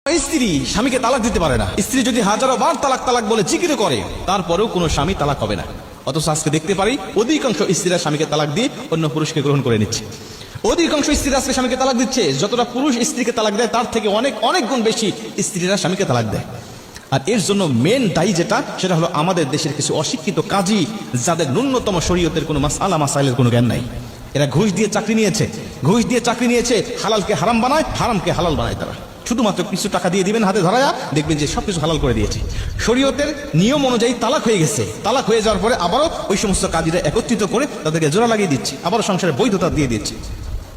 স্ত্রী স্বামীকে তালাক দিতে পারে না। স্ত্রী যদি হাজারো বার তালাক তালাক বলে জিকির করে, তারপরেও কোনো স্বামী তালাক হবে না। অথচ আজকে দেখতে পারি অধিকাংশ স্ত্রীরা স্বামীকে তালাক দিয়ে অন্য পুরুষকে গ্রহণ করে নিচ্ছে। অধিকাংশ স্ত্রীরা আজকে স্বামীকে তালাক দিচ্ছে। যতটা পুরুষ স্ত্রীকে তালাক দেয় তার থেকে অনেক অনেক গুণ বেশি স্ত্রীরা স্বামীকে তালাক দেয়। আর এর জন্য মেন দায়ী যেটা, সেটা হলো আমাদের দেশের কিছু অশিক্ষিত কাজী, যাদের ন্যূনতম শরীয়তের কোনো মাসআলা মাসাইলের কোনো জ্ঞান নাই। এরা ঘুষ দিয়ে চাকরি নিয়েছে, হালালকে হারাম বানায়, হারামকে হালাল বানায়। তারা শুধুমাত্র কিছু টাকা দিয়ে দিবেন হাতে ধরায়া, দেখবেন যে সবকিছু হালাল করে দিয়েছে। শরীয়তের নিয়ম অনুযায়ী তালাক হয়ে গেছে, তালাক হয়ে যাওয়ার পরে আবারও ওই সমস্ত কাজীরা একত্রিত করে তাদেরকে জোড়া লাগিয়ে দিচ্ছে, আবারও সংসারে বৈধতা দিয়ে দিচ্ছে।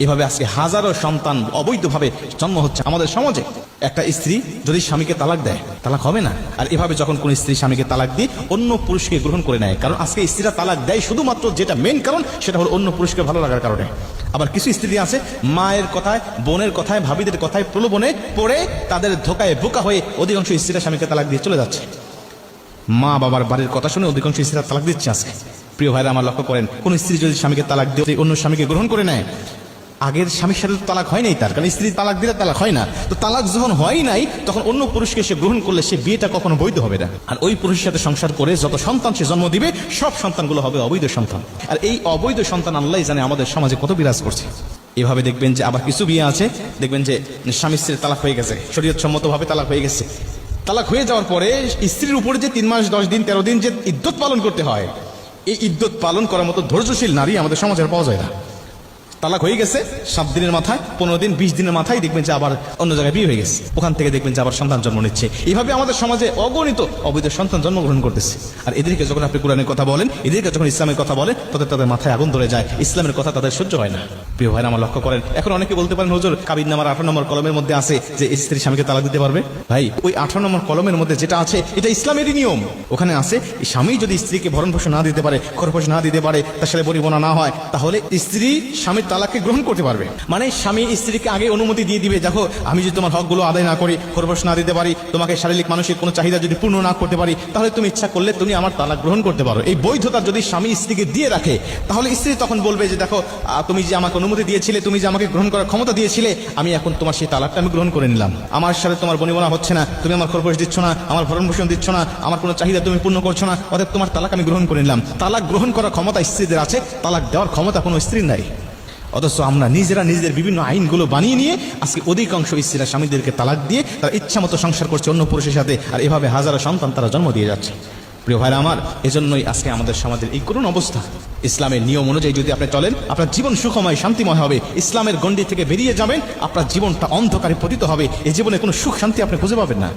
এভাবে আজকে হাজারো সন্তান অবৈধভাবে জন্ম হচ্ছে আমাদের সমাজে। একটা স্ত্রী যদি স্বামীকে তালাক দেয়, তালাক হবে না। আর এভাবে যখন কোন স্ত্রী স্বামীকে তালাক দিয়ে অন্য পুরুষকে গ্রহণ করে নেয়, কারণ আজকে স্ত্রীরা তালাক দেয় শুধুমাত্র যেটা মেন কারণ, সেটা হলো অন্য পুরুষকে ভালো লাগার কারণে। আবার কিছু স্ত্রী আছে মায়ের কথায়, বোনের কথায়, ভাবিদের কথায় প্রলোভনে পড়ে তাদের ধোকায় বোকা হয়ে অধিকাংশ স্ত্রীরা স্বামীকে তালাক দিয়ে চলে যাচ্ছে। মা বাবার বাড়ির কথা শুনে অধিকাংশ স্ত্রীরা তালাক দিচ্ছে আজকে। প্রিয় ভাইরা আমার লক্ষ্য করেন, কোন স্ত্রী যদি স্বামীকে তালাক দিয়ে অন্য স্বামীকে গ্রহণ করে নেয়, আগের স্বামীর সাথে তালাক হয় নাই তার, কারণ স্ত্রী তালাক দিলে তালাক হয় না। তো তালাক যখন হয় নাই, তখন অন্য পুরুষকে সে গ্রহণ করলে সে বিয়েটা কখনো বৈধ হবে না। আর ওই পুরুষের সাথে সংসার করে যত সন্তান সে জন্ম দিবে, সব সন্তানগুলো হবে অবৈধ সন্তান। আর এই অবৈধ সন্তান আল্লাহ জানে আমাদের সমাজে কত বিরাজ করছে। এভাবে দেখবেন যে আবার কিছু বিয়ে আছে, দেখবেন যে স্বামী স্ত্রীর তালাক হয়ে গেছে, শরীয়ত সম্মতভাবে তালাক হয়ে গেছে। তালাক হয়ে যাওয়ার পরে স্ত্রীর উপরে যে 3 মাস 10 দিন 13 দিন যে ইদ্যত পালন করতে হয়, এই ইদ্যত পালন করার মতো ধৈর্যশীল নারী আমাদের সমাজে পাওয়া যায় না। তালাক হয়ে গেছে 7 দিনের মাথায়, 15 দিন 20 দিনের মাথায় দেখবেন যে আবার অন্য জায়গায় বিয়ে হয়ে গেছে, ওখান থেকে দেখবেন যে আবার সন্তান জন্ম নিচ্ছে। এইভাবে আমাদের সমাজে অগণিত অবৈধ সন্তান জন্মগ্রহণ করতেছে। আর এদেরকে যখন আপনি কোরআনের কথা বলেন, এদেরকে যখন ইসলামের কথা বলেন, তাদের মাথায় আগুন ধরে যায়। ইসলামের কথা তাদের সহ্য হয় না। প্রিয় ভাইরা আমার লক্ষ্য করেন, এখন অনেকে বলতে পারেন হুজুর কাবির নামার 18 নম্বর কলমের মধ্যে আছে যে স্ত্রী স্বামীকে তালাক দিতে পারবে। ভাই, ওই 18 নম্বর কলমের মধ্যে যেটা আছে এটা ইসলামেরই নিয়ম। ওখানে আছে স্বামী যদি স্ত্রীকে ভরণ পোষণ না দিতে পারে, খরপোষ না দিতে পারে, তার সাথে বনিবনা না হয়, তাহলে স্ত্রী স্বামীর তালাককে গ্রহণ করতে পারবে। মানে স্বামী স্ত্রীকে আগে অনুমতি দিয়ে দিবে, দেখো আমি যদি তোমার হকগুলো আদায় না করি, খরপোশ না দিতে পারি, তোমাকে শারীরিক মানসিক কোনো চাহিদা যদি পূর্ণ না করতে পারি, তাহলে তুমি ইচ্ছা করলে তুমি আমার তালাক গ্রহণ করতে পারো। এই বৈধতা যদি স্বামী স্ত্রীকে দিয়ে রাখে, তাহলে স্ত্রী তখন বলবে যে দেখো তুমি যে আমাকে অনুমতি দিয়েছিলে, তুমি যে আমাকে গ্রহণ করার ক্ষমতা দিয়েছিলে, আমি এখন তোমার সেই তালাকটা আমি গ্রহণ করে নিলাম। আমার সাথে তোমার বনিবনা হচ্ছে না, তুমি আমার খরপোশ দিচ্ছ না, আমার ভরণ পোষণ দিচ্ছ না, আমার কোনো চাহিদা তুমি পূর্ণ করছো না, অর্থাৎ তোমার তালাক আমি গ্রহণ করে নিলাম। তালাক গ্রহণ করার ক্ষমতা স্ত্রীদের আছে, তালাক দেওয়ার ক্ষমতা কোনো স্ত্রীর নাই। অথচ আমরা নিজেরা নিজেদের বিভিন্ন আইনগুলো বানিয়ে নিয়ে আজকে অধিকাংশ স্ত্রীরা স্বামীদেরকে তালাক দিয়ে তারা ইচ্ছা মতো সংসার করছে অন্য পুরুষের সাথে, আর এভাবে হাজারো সন্তান তারা জন্ম দিয়ে যাচ্ছে। প্রিয় ভাইরা আমার, এজন্যই আজকে আমাদের সমাজের এই করুণ অবস্থা। ইসলামের নিয়ম অনুযায়ী যদি আপনি চলেন, আপনার জীবন সুখময় শান্তিময় হবে। ইসলামের গণ্ডি থেকে বেরিয়ে যাবেন, আপনার জীবনটা অন্ধকারে পতিত হবে। এই জীবনে কোনো সুখ শান্তি আপনি খুঁজে পাবেন না।